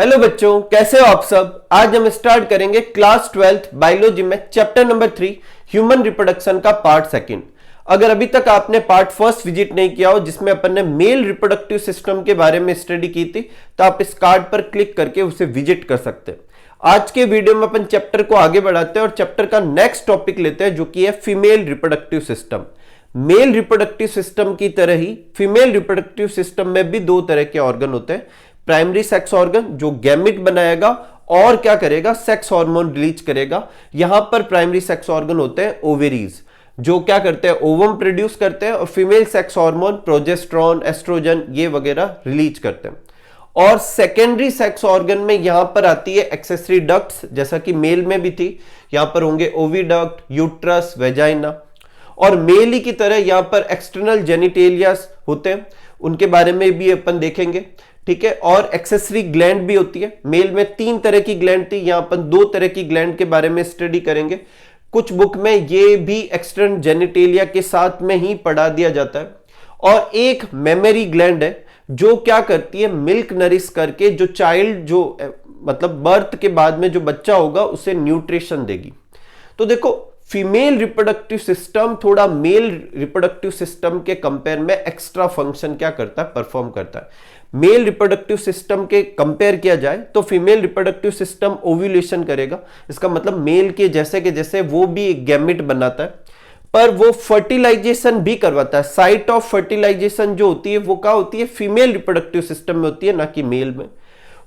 Hello बच्चों, कैसे हो आप सब। आज हम स्टार्ट करेंगे क्लास 12th बायोलॉजी में चैप्टर नंबर 3 ह्यूमन रिप्रोडक्शन का पार्ट सेकंड। अगर अभी तक आपने पार्ट फर्स्ट विजिट नहीं किया हो जिसमें अपन ने मेल रिप्रोडक्टिव सिस्टम के बारे में स्टडी की थी, तो आप इस कार्ड पर क्लिक करके उसे विजिट कर सकते हैं। आज के वीडियो में अपन चैप्टर को आगे बढ़ाते हैं और चैप्टर का नेक्स्ट टॉपिक लेते हैं जो कि है female reproductive system. Male reproductive system की तरह ही फीमेल रिप्रोडक्टिव सिस्टम में भी दो तरह के ऑर्गन होते हैं। प्राइमरी सेक्स ऑर्गन जो गैमिट बनाएगा और क्या करेगा, सेक्स हार्मोन रिलीज करेगा। यहां पर प्राइमरी सेक्स ऑर्गन होते हैं ओवेरीज जो क्या करते हैं, ओवम प्रोड्यूस करते हैं और female sex hormone progesterone, oestrogen ये वगैरह रिलीज करते हैं। और सेकेंडरी सेक्स ऑर्गन में यहां पर आती है एक्सेसरी डक्ट्स, जैसा कि मेल में भी थी। यहां पर होंगे ओविडक्ट, यूट्रस, वेजाइना। और मेल ही की तरह यहां पर एक्सटर्नल जेनिटेलियास होते हैं, उनके बारे में भी अपन देखेंगे, ठीक है। और एक्सेसरी ग्लैंड भी होती है। मेल में 3 तरह की ग्लैंड थी, यहां अपन 2 तरह की ग्लैंड के बारे में स्टडी करेंगे। कुछ बुक में ये भी एक्सटर्नल जेनिटेलिया के साथ में ही पढ़ा दिया जाता है। और एक मेमोरी ग्लैंड है जो क्या करती है, मिल्क नरिश करके जो चाइल्ड जो मतलब बर्थ के बाद में जो बच्चा होगा उसे न्यूट्रिशन देगी। तो देखो, फीमेल रिप्रोडक्टिव सिस्टम थोड़ा मेल रिप्रोडक्टिव सिस्टम के कंपेयर में एक्स्ट्रा फंक्शन क्या करता है, परफॉर्म करता है। मेल रिप्रोडक्टिव सिस्टम के कंपेयर किया जाए तो फीमेल रिप्रोडक्टिव सिस्टम ओव्यूलेशन करेगा। इसका मतलब मेल के जैसे के जैसे वो भी एक गैमेट बनाता है, पर वो फर्टिलाइजेशन भी करवाता है। साइट ऑफ फर्टिलाइजेशन जो होती है वो क्या होती है, फीमेल रिप्रोडक्टिव सिस्टम में होती है, ना कि मेल में।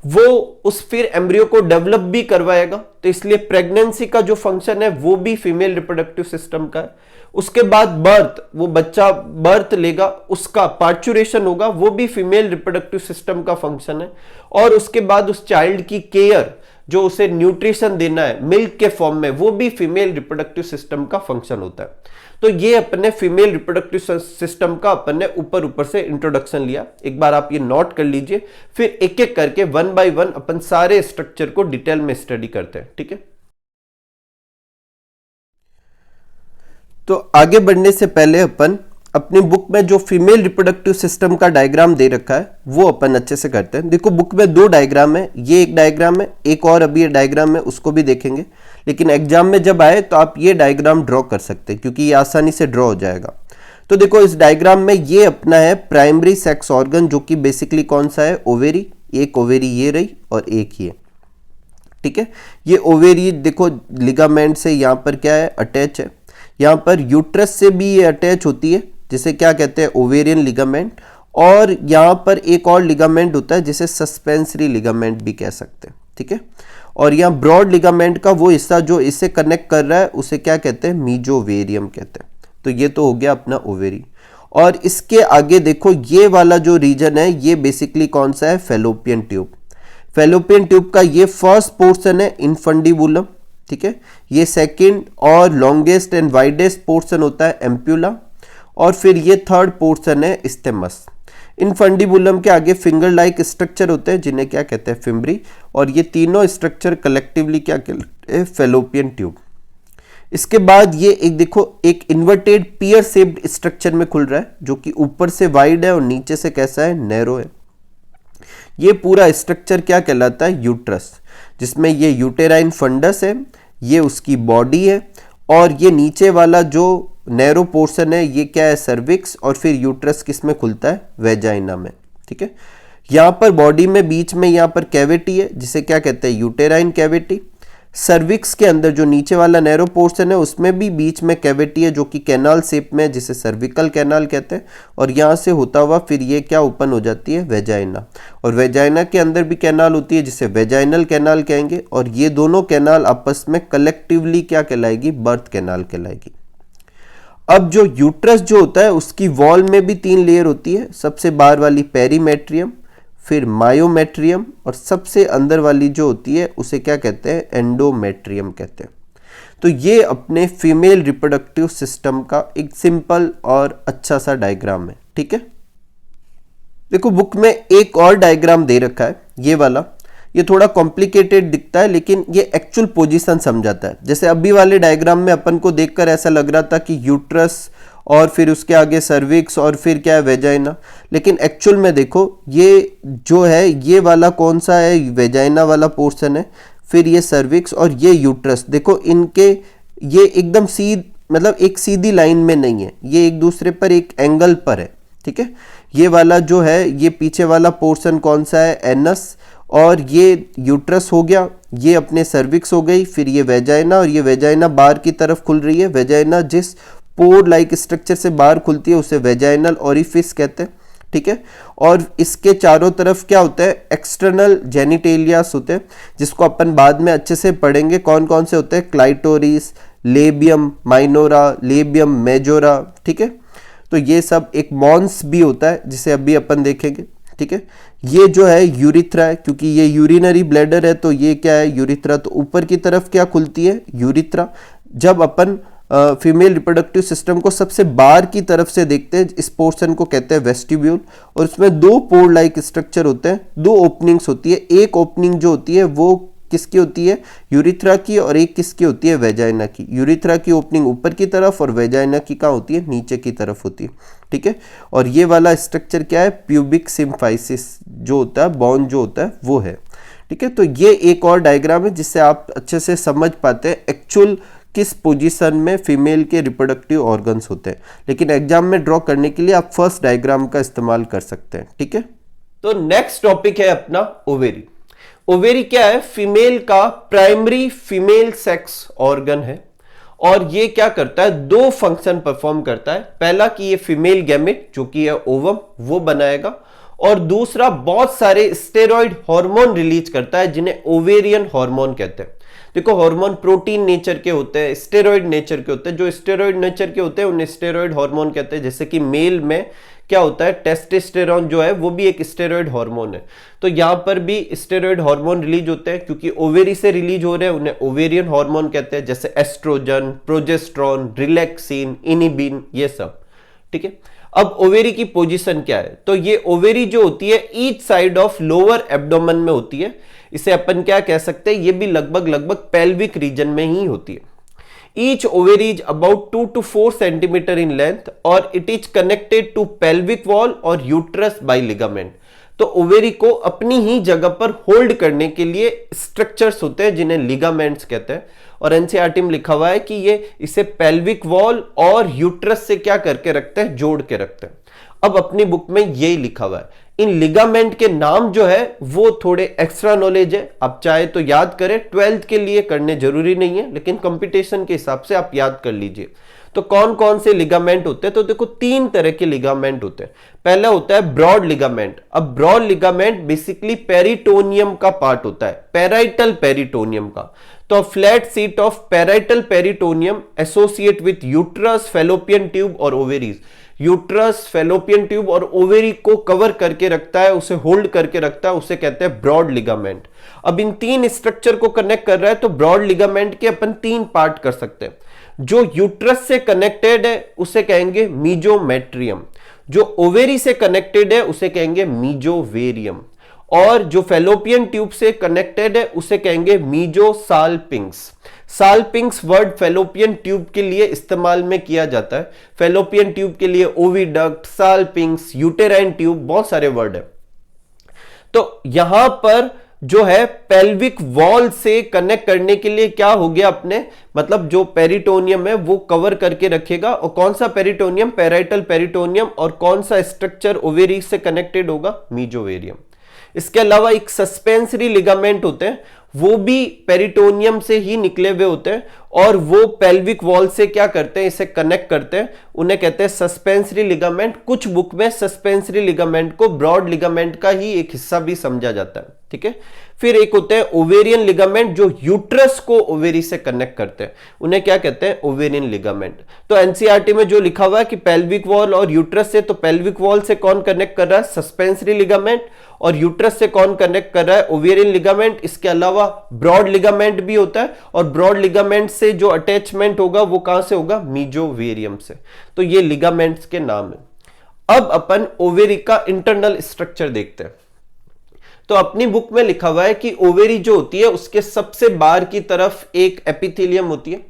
वो उस फिर एम्ब्रियो को डेवलप भी करवाएगा, तो इसलिए प्रेगनेंसी का जो फंक्शन है वो भी फीमेल रिप्रोडक्टिव सिस्टम का है। उसके बाद बर्थ, वो बच्चा बर्थ लेगा, उसका पार्चुरेशन होगा, वो भी फीमेल रिप्रोडक्टिव सिस्टम का फंक्शन है। और उसके बाद उस चाइल्ड की केयर, जो उसे न्यूट्रिशन देना है मिल्क के फॉर्म में, वो भी फीमेल रिप्रोडक्टिव सिस्टम का फंक्शन होता है। तो ये अपने फीमेल रिप्रोडक्टिव सिस्टम का अपन ने ऊपर से इंट्रोडक्शन लिया। एक बार आप ये नोट कर लीजिए, फिर एक एक करके 1 बाय 1 अपन सारे स्ट्रक्चर को डिटेल में स्टडी करते हैं, ठीक है। तो आगे बढ़ने से पहले अपन अपनी बुक में जो फीमेल रिप्रोडक्टिव सिस्टम का डायग्राम दे रखा है वो अपन अच्छे से करते हैं। देखो, बुक में 2 डायग्राम है, ये एक डायग्राम है, एक और अभी ये डायग्राम है, उसको भी देखेंगे। लेकिन एग्जाम में जब आए तो आप ये डायग्राम ड्रॉ कर सकते हैं क्योंकि ये आसानी से ड्रॉ हो जाएगा। तो देखो, इस डायग्राम में ये अपना है प्राइमरी सेक्स ऑर्गन जो कि बेसिकली कौन सा है, ओवेरी। एक ओवेरी ये रही और एक ये, ठीक है। ये ओवेरी देखो लिगामेंट से यहाँ पर क्या है, अटैच है। यहाँ पर यूट्रस से भी ये अटैच होती है, जिसे क्या कहते हैं, ओवेरियन लिगामेंट। और यहाँ पर एक और लिगामेंट होता है जिसे सस्पेंसरी लिगामेंट भी कह सकते हैं, ठीक है। और यहाँ ब्रॉड लिगामेंट का वो हिस्सा जो इसे कनेक्ट कर रहा है उसे क्या कहते हैं, मीजोवेरियम कहते हैं। तो ये तो हो गया अपना ओवेरी। और इसके आगे देखो, ये वाला जो रीजन है ये बेसिकली कौन सा है, फेलोपियन ट्यूब। फेलोपियन ट्यूब का ये फर्स्ट पोर्शन है इनफंडिबुलम, ठीक है। ये सेकंड और लॉन्गेस्ट एंड वाइडेस्ट पोर्शन होता है एम्प्यूला। और फिर ये थर्ड पोर्शन है स्टेमस। इनफंडिबुलम के आगे फिंगर लाइक स्ट्रक्चर होते हैं जिन्हें क्या कहते हैं, फिम्बरी। और ये तीनों स्ट्रक्चर कलेक्टिवली क्या कहते हैं, फेलोपियन ट्यूब। इसके बाद ये एक देखो, एक इन्वर्टेड पियर शेप्ड स्ट्रक्चर में खुल रहा है जो कि ऊपर से वाइड है और नीचे से कैसा है, नैरो है। ये पूरा स्ट्रक्चर क्या कहलाता है, यूट्रस, जिसमें ये यूटेराइन फंडस है, ये उसकी बॉडी है। और ये नीचे वाला जो नैरो पोर्शन है ये क्या है, सर्विक्स। और फिर यूट्रस किस में खुलता है, वेजाइना में, ठीक है। यहाँ पर बॉडी में बीच में यहाँ पर कैविटी है जिसे क्या कहते हैं, यूटेराइन कैविटी। सर्विक्स के अंदर जो नीचे वाला नैरो पोर्शन है उसमें भी बीच में कैविटी है जो कि कैनाल शेप में है जिसे सर्विकल कैनाल कहते हैं। और यहाँ से होता हुआ फिर ये क्या ओपन हो जाती है, वेजाइना। और वेजाइना के अंदर भी कैनाल होती है जिसे वेजाइनल कैनाल कहेंगे। और ये दोनों कैनाल आपस में कलेक्टिवली क्या कहलाएगी, बर्थ कैनाल कहलाएगी। अब जो यूट्रस जो होता है उसकी वॉल में भी 3 लेयर होती है। सबसे बाहर वाली पेरीमेट्रियम, फिर मायोमेट्रियम, और सबसे अंदर वाली जो होती है उसे क्या कहते हैं, एंडोमेट्रियम कहते हैं। तो ये अपने फीमेल रिप्रोडक्टिव सिस्टम का एक सिंपल और अच्छा सा डायग्राम है, ठीक है। देखो, बुक में एक और डायग्राम दे रखा है, ये वाला। ये थोड़ा कॉम्प्लिकेटेड दिखता है लेकिन ये एक्चुअल पोजीशन समझाता है। जैसे अभी वाले डायग्राम में अपन को देखकर ऐसा लग रहा था कि यूट्रस और फिर उसके आगे सर्विक्स और फिर क्या है वेजाइना। लेकिन एक्चुअल में देखो ये जो है ये वाला कौन सा है, वेजाइना वाला पोर्शन है, फिर ये सर्विक्स और ये यूट्रस। देखो इनके ये एकदम मतलब एक सीधी लाइन में नहीं है, ये एक दूसरे पर एक एंगल पर है, ठीक है। ये वाला जो है ये पीछे वाला पोर्शन कौन सा है, एनस, और ये यूट्रस हो गया, ये अपने सर्विक्स हो गई, फिर ये वेजाइना, और ये वेजाइना बाहर की तरफ खुल रही है। वेजाइना जिस पोर लाइक स्ट्रक्चर से बाहर खुलती है उसे वेजाइनल ओरिफिस कहते हैं, ठीक है। और इसके चारों तरफ क्या होता है, एक्सटर्नल जेनिटेलियास होते हैं, जिसको अपन बाद में अच्छे से पढ़ेंगे कौन कौन से होते हैं, clitoris, labium minora, labium majora, ठीक है। तो ये सब, एक मॉन्स भी होता है जिसे अभी अपन देखेंगे, ठीक है। ये जो है यूरिथ्रा है, क्योंकि ये यूरिनरी ब्लैडर है तो ये क्या है, यूरिथ्रा। तो ऊपर की तरफ क्या खुलती है, यूरिथ्रा। जब अपन फीमेल रिप्रोडक्टिव सिस्टम को सबसे बाहर की तरफ से देखते हैं, इस पोर्शन को कहते हैं वेस्टिब्यूल, और उसमें दो पोर लाइक स्ट्रक्चर होते हैं, दो ओपनिंग्स होती है। एक ओपनिंग जो होती है वो किसकी होती है, यूरिथ्रा की, और एक किसकी होती है, वेजाइना की। यूरिथ्रा की ओपनिंग ऊपर की तरफ और वेजाइना की कहाँ होती है, नीचे की तरफ होती है, ठीक है। और ये वाला स्ट्रक्चर क्या है, प्यूबिक सिम्फाइसिस जो होता है, बोन जो होता है वो है, ठीक है। तो ये एक और डायग्राम है जिससे आप अच्छे से समझ पाते हैं एक्चुअल किस पोजीशन में फीमेल के रिप्रोडक्टिव ऑर्गन्स होते हैं। लेकिन एग्जाम में ड्रॉ करने के लिए आप फर्स्ट डायग्राम का इस्तेमाल कर सकते हैं, ठीक है। तो नेक्स्ट टॉपिक है अपना ओवेरी। ओवेरी क्या है, फीमेल का प्राइमरी फीमेल सेक्स ऑर्गन है, और ये क्या करता है, दो फंक्शन परफॉर्म करता है। पहला कि ये फीमेल गैमेट जो कि है ओवम वो बनाएगा, और दूसरा बहुत सारे स्टेरॉइड हार्मोन रिलीज करता है जिन्हें ओवेरियन हार्मोन कहते हैं। देखो हार्मोन प्रोटीन नेचर के होते हैं, स्टेरॉइड नेचर के होते हैं। जो स्टेरॉइड नेचर के होते हैं उन्हें स्टेरॉइड हार्मोन कहते हैं। जैसे कि मेल में क्या होता है, टेस्टोस्टेरोन जो है वो भी एक स्टेरॉइड हार्मोन है। तो यहां पर भी स्टेरॉइड हार्मोन रिलीज होते हैं, क्योंकि ओवेरी से रिलीज हो रहे हैं, उन्हें ओवेरियन हार्मोन कहते हैं। जैसे एस्ट्रोजन, प्रोजेस्ट्रॉन, रिलैक्सिन, इनिबिन, ये सब, ठीक है। अब ओवेरी की पोजीशन क्या है, तो ये ओवेरी जो होती है each side of lower abdomen में होती है। इसे अपन क्या कह सकते हैं, ये भी लगभग पेल्विक रीजन में ही होती है। Each ovary is about 2 to 4 centimeter in length और it is connected to pelvic wall और uterus by ligament। तो ओवेरी को अपनी ही जगह पर होल्ड करने के लिए स्ट्रक्चर्स होते हैं जिन्हें लिगामेंट्स कहते हैं। और एनसीईआरटी में लिखा हुआ है कि ये इसे पेल्विक वॉल और यूट्रस से क्या करके रखते हैं, जोड़ के रखते हैं। अब अपनी बुक में यही लिखा हुआ है। इन लिगामेंट के नाम जो है वो थोड़े एक्स्ट्रा नॉलेज है, आप चाहे तो याद करें, 12th के लिए करने जरूरी नहीं है, लेकिन कंपटीशन के हिसाब से आप याद कर लीजिए। तो कौन कौन से लिगामेंट होते हैं, तो देखो 3 तरह के लिगामेंट होते हैं। पहला होता है ब्रॉड लिगामेंट। अब ब्रॉड लिगामेंट बेसिकली पेरिटोनियम का पार्ट होता है, पेराइटल पेरिटोनियम का। तो flat seat of parietal peritoneum associate with uterus, fallopian tube और ओवेरीज। यूट्रस, फैलोपियन ट्यूब और ओवेरी को कवर करके रखता है, उसे होल्ड करके रखता है, उसे कहते हैं ब्रॉड लिगामेंट। अब इन 3 स्ट्रक्चर को कनेक्ट कर रहा है, तो ब्रॉड लिगामेंट के अपन 3 पार्ट कर सकते हैं। जो यूट्रस से कनेक्टेड है उसे कहेंगे मीजोमेट्रियम, जो ओवेरी से कनेक्टेड है उसे कहेंगे मीजोवेरियम, और जो फैलोपियन ट्यूब से कनेक्टेड है उसे कहेंगे मीजोसाल्पिंग्स। साल्पिंग्स वर्ड फैलोपियन ट्यूब के लिए इस्तेमाल में किया जाता है। फैलोपियन ट्यूब के लिए ओविडक्ट, साल्पिंग्स, यूटेराइन ट्यूब, बहुत सारे वर्ड है। तो यहां पर जो है पेल्विक वॉल से कनेक्ट करने के लिए क्या हो गया अपने, मतलब जो पेरिटोनियम है वो कवर करके रखेगा। और कौन सा पेरिटोनियम, पेराइटल पेरिटोनियम, और कौन सा स्ट्रक्चर ओवेरी से कनेक्टेड होगा, मीजोवेरियम। इसके अलावा एक सस्पेंसरी लिगामेंट होते हैं, वो भी पेरिटोनियम से ही निकले हुए होते हैं, और वो पेल्विक वॉल से क्या करते हैं, इसे कनेक्ट करते हैं, उन्हें कहते हैं सस्पेंसरी लिगामेंट। कुछ बुक में सस्पेंसरी लिगामेंट को ब्रॉड लिगामेंट का ही एक हिस्सा भी समझा जाता है, ठीक है। फिर एक होते हैं ओवेरियन लिगामेंट, जो यूट्रस को ओवेरी से कनेक्ट करते हैं, उन्हें क्या कहते हैं, ओवेरियन लिगामेंट। तो एनसीईआरटी में जो लिखा हुआ है कि पेल्विक वॉल और यूट्रस से, तो पेल्विक वॉल से कौन कनेक्ट कर रहा है, सस्पेंसरी लिगामेंट, और यूट्रस से कौन कनेक्ट कर रहा है, ओवेरियन लिगामेंट। इसके अलावा ब्रॉड लिगामेंट भी होता है, और ब्रॉड लिगामेंट से जो अटैचमेंट होगा वो कहां से होगा, मीजोवेरियम से। तो ये लिगामेंट्स के नाम है। अब अपन ओवेरी का इंटरनल स्ट्रक्चर देखते हैं। तो अपनी बुक में लिखा हुआ है कि ओवेरी जो होती है उसके सबसे बाहर की तरफ एक एपिथेलियम होती है।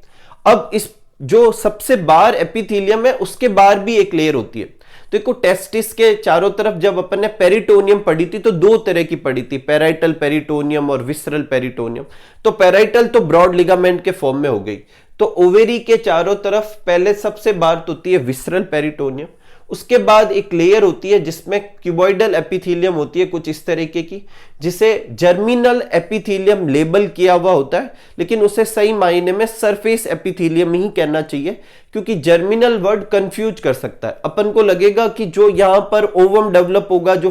अब इस जो सबसे बाहर एपिथेलियम है उसके बाहर भी एक लेयर होती है। देखो टेस्टिस के चारों तरफ जब अपन ने पेरिटोनियम पढ़ी थी तो दो तरह की पढ़ी थी, पैराइटल पेरिटोनियम और विसरल पेरिटोनियम। तो पैराइटल तो ब्रॉड लिगामेंट के फॉर्म में हो गई। तो ओवेरी के चारों तरफ पहले सबसे बाहर तो होती है विसरल पेरिटोनियम, उसके बाद एक लेयर होती है जिसमें क्यूबॉइडल एपिथेलियम होती है कुछ इस तरीके की, जिसे जर्मिनल एपिथेलियम लेबल किया हुआ होता है, लेकिन उसे सही मायने में सरफेस एपिथेलियम ही कहना चाहिए, क्योंकि जर्मिनल वर्ड कंफ्यूज कर सकता है। अपन को लगेगा कि जो यहां पर ओवम डेवलप होगा, जो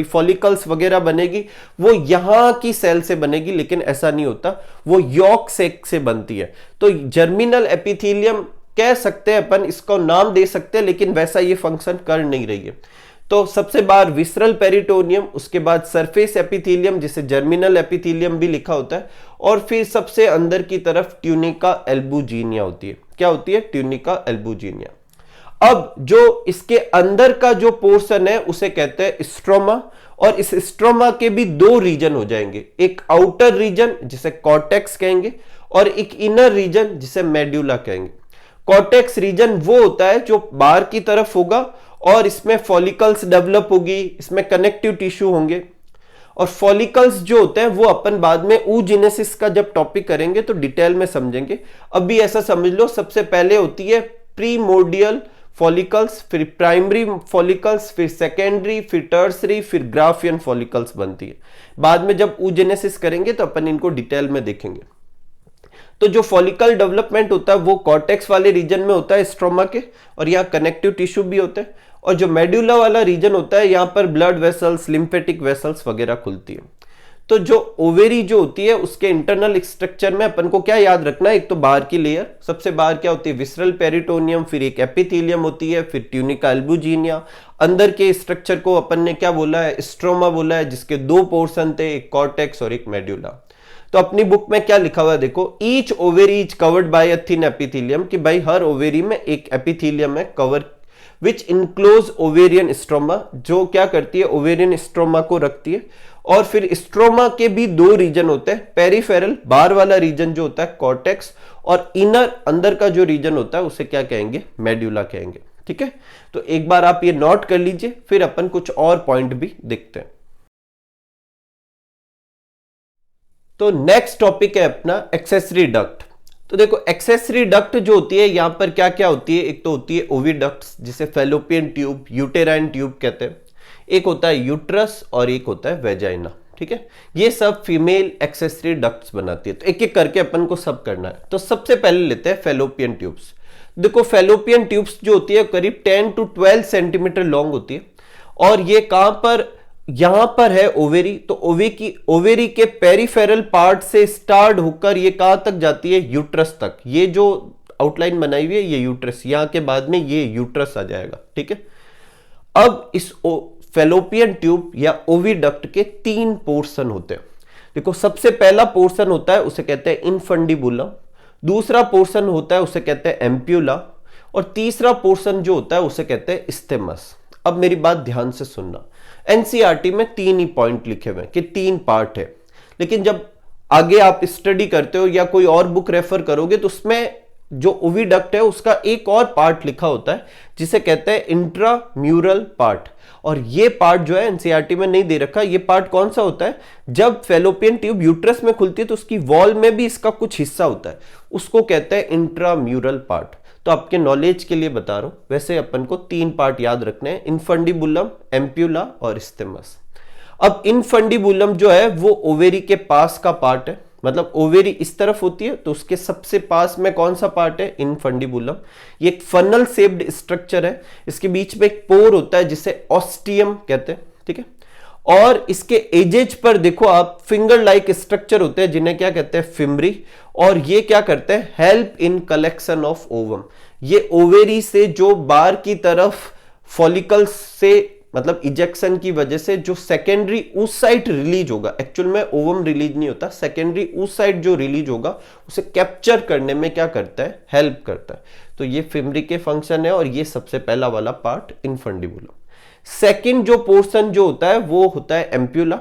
फॉलिकल्स वगैरह बनेगी, वो यहां की सेल से बनेगी, लेकिन ऐसा नहीं होता, वो यॉर्क सेक से बनती है। तो जर्मिनल एपिथेलियम कह सकते हैं अपन, इसको नाम दे सकते हैं, लेकिन वैसा ये फंक्शन कर नहीं रही है। तो सबसे बाहर विसरल पेरिटोनियम, उसके बाद सरफेस एपिथेलियम जिसे जर्मिनल एपिथेलियम भी लिखा होता है, और फिर सबसे अंदर की तरफ ट्यूनिका एल्बुजिनिया होती है। क्या होती है? Tunica albuginea. अब जो इसके अंदर का जो पोर्शन है उसे कहते हैं स्ट्रोमा, और इस स्ट्रोमा के भी दो रीजन हो जाएंगे, एक आउटर रीजन जिसे कॉर्टेक्स कहेंगे और एक इनर रीजन जिसे मेड्यूला कहेंगे। कॉर्टेक्स रीजन वो होता है जो बाहर की तरफ होगा और इसमें फॉलिकल्स डेवलप होगी, इसमें कनेक्टिव टिश्यू होंगे, और फॉलिकल्स जो होते हैं वो अपन बाद में oogenesis का जब टॉपिक करेंगे तो डिटेल में समझेंगे। अभी ऐसा समझ लो, सबसे पहले होती है प्रीमोर्डियल फॉलिकल्स, फिर प्राइमरी फॉलिकल्स, फिर सेकेंडरी, फिर टर्सरी, फिर ग्राफियन फॉलिकल्स बनती है। बाद में जब oogenesis करेंगे तो अपन इनको डिटेल में देखेंगे। तो जो फॉलिकल डेवलपमेंट होता है वो कॉर्टेक्स वाले रीजन में होता है स्ट्रोमा के, और यहाँ कनेक्टिव टिश्यू भी होते हैं। और जो मेड्यूला वाला रीजन होता है यहाँ पर ब्लड वेसल्स, लिम्फेटिक वेसल्स वगैरह खुलती है। तो जो ओवेरी जो होती है उसके इंटरनल स्ट्रक्चर में अपन को क्या याद रखना है? एक तो बाहर की लेयर, सबसे बाहर क्या होती है? विसरल पेरिटोनियम, फिर एक एपिथेलियम होती है, फिर ट्यूनिका एल्बुजिनिया। अंदर के स्ट्रक्चर को अपन ने क्या बोला है? स्ट्रोमा बोला है, जिसके दो पोर्शन थे, एक कॉर्टेक्स और एक मेड्यूला। तो अपनी बुक में क्या लिखा हुआ है देखो, each ovary is covered by a thin epithelium, कि भाई हर ओवेरी में एक एपिथेलियम है कवर, विच इनक्लोज ओवेरियन स्ट्रोमा, जो क्या करती है? ओवेरियन स्ट्रोमा को रखती है। और फिर स्ट्रोमा के भी दो रीजन होते हैं, पेरिफेरल बाहर वाला रीजन जो होता है कॉर्टेक्स, और इनर अंदर का जो रीजन होता है उसे क्या कहेंगे? मेड्यूला कहेंगे। ठीक है, तो एक बार आप ये नोट कर लीजिए, फिर अपन कुछ और पॉइंट भी देखते हैं। तो नेक्स्ट टॉपिक है अपना एक्सेसरी डक्ट। तो देखो एक्सेसरी डक्ट जो होती है यहां पर क्या क्या होती है? एक तो होती है ओविडक्ट्स, जिसे फैलोपियन ट्यूब, यूटेराइन ट्यूब कहते हैं, एक होता है यूट्रस और एक होता है वेजाइना। ठीक है, ये सब फीमेल एक्सेसरी डक्ट्स बनाती है। तो एक एक करके अपन को सब करना है। तो सबसे पहले लेते हैं फैलोपियन ट्यूब्स। देखो फैलोपियन ट्यूब्स जो होती है करीब 10 to 12 सेंटीमीटर लॉन्ग होती है, और ये कहां पर? यहां पर है ओवेरी। तो ओवेरी के पेरिफेरल पार्ट से स्टार्ट होकर ये कहां तक जाती है? यूट्रस तक। ये जो आउटलाइन बनाई हुई है ये यूट्रस, यहां के बाद में ये यूट्रस आ जाएगा। ठीक है, अब इस फैलोपियन ट्यूब या ओविडक्ट के तीन पोर्शन होते हैं। देखो सबसे पहला पोर्शन होता है उसे कहते हैं इनफंडिबुलम, दूसरा पोर्शन होता है उसे कहते हैं एम्प्यूला, और तीसरा पोर्शन जो होता है उसे कहते हैं स्टेमस। अब मेरी बात ध्यान से सुनना, एनसीईआरटी में तीन ही पॉइंट लिखे हुए हैं कि तीन पार्ट है, लेकिन जब आगे आप स्टडी करते हो या कोई और बुक रेफर करोगे तो उसमें जो ओविडक्ट है उसका एक और पार्ट लिखा होता है जिसे कहते हैं इंट्राम्यूरल पार्ट। और ये पार्ट जो है एनसीईआरटी में नहीं दे रखा। ये पार्ट कौन सा होता है? जब फैलोपियन ट्यूब यूट्रस में खुलती है तो उसकी वॉल में भी इसका कुछ हिस्सा होता है, उसको कहते हैं इंट्राम्यूरल पार्ट। तो आपके नॉलेज के लिए बता रहा हूं, वैसे अपन को तीन पार्ट याद रखने हैं, इनफंडिबुलम, एम्प्यूला और स्टेमस। अब इनफंडिबुलम जो है वो ओवेरी के पास का पार्ट है, मतलब ओवेरी इस तरफ होती है तो उसके सबसे पास में कौन सा पार्ट है? इनफंडिबुलम। ये एक फनल शेप्ड स्ट्रक्चर है, इसके बीच में एक पोर होता है जिसे ऑस्टियम कहते हैं। ठीक है, और इसके एजेज पर देखो आप फिंगर लाइक स्ट्रक्चर होते हैं जिन्हें क्या कहते हैं? फिमरी, और ये क्या करते हैं? Help in collection of ovum. ये ओवेरी से जो बाहर की तरफ फॉलिकल्स से मतलब इजेक्शन की वजह से जो सेकेंडरी oocyte रिलीज होगा, एक्चुअल में ओवम रिलीज नहीं होता, सेकेंडरी oocyte जो रिलीज होगा उसे कैप्चर करने में क्या करता है? हेल्प करता है। तो ये फिमरी के फंक्शन है, और ये सबसे पहला वाला पार्ट इनफंडिबुलम। सेकंड जो पोर्शन जो होता है वो होता है एम्प्यूला।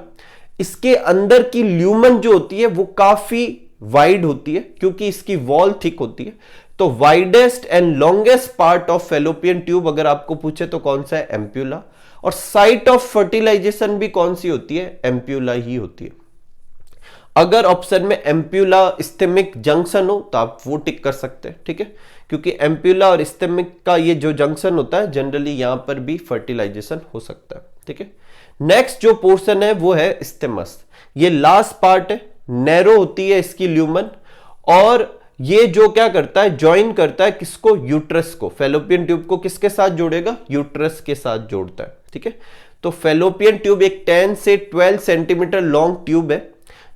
इसके अंदर की ल्यूमन जो होती है वो काफी वाइड होती है क्योंकि इसकी वॉल थिक होती है। तो widest and longest part of fallopian tube अगर आपको पूछे तो कौन सा है? एम्प्यूला। और साइट ऑफ फर्टिलाइजेशन भी कौन सी होती है? एम्प्यूला ही होती है। अगर ऑप्शन में एम्प्यूला इस्थेमिक जंक्शन हो तो आप वो टिक कर सकते हैं, ठीक है, क्योंकि एम्प्यूला और इस्थेमिक का ये जो जंक्शन होता है जनरली यहां पर भी फर्टिलाइजेशन हो सकता है, ठीक है। नेक्स्ट जो पोर्शन है वो है स्टेमस। ये लास्ट पार्ट है, नैरो होती है इसकी ल्यूमन, और ये जो क्या करता है, ज्वाइन करता है किसको? यूट्रस को। फेलोपियन ट्यूब को किसके साथ जोड़ेगा? यूट्रस के साथ जोड़ता है, ठीक है। तो फेलोपियन ट्यूब एक 10 से 12 सेंटीमीटर लॉन्ग ट्यूब है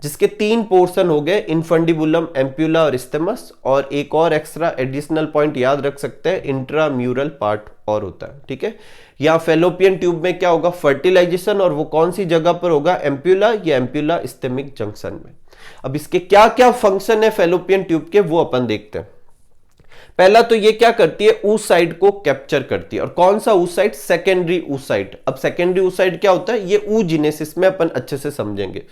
जिसके 3 पोर्शन हो गए, इनफंडिबुलम, एम्प्यूला और स्टेमस। और एक और एक्स्ट्रा एडिशनल पॉइंट याद रख सकते हैं, इंट्राम्यूरल पार्ट और होता है, ठीक है। या फेलोपियन ट्यूब में क्या होगा? फर्टिलाइजेशन, और वो कौन सी जगह पर होगा? एम्प्यूला या एम्प्यूला स्टेमिक जंक्शन में। अब इसके क्या क्या फंक्शन है फेलोपियन ट्यूब के, वो अपन देखते हैं। पहला तो ये क्या करती है? ऊसाइड को कैप्चर करती है। और कौन सा ऊसाइड? Secondary oocyte. अब सेकेंडरी ऊसाइड क्या होता है? ये ऊजिनेसिस में अपन अच्छे से समझेंगे।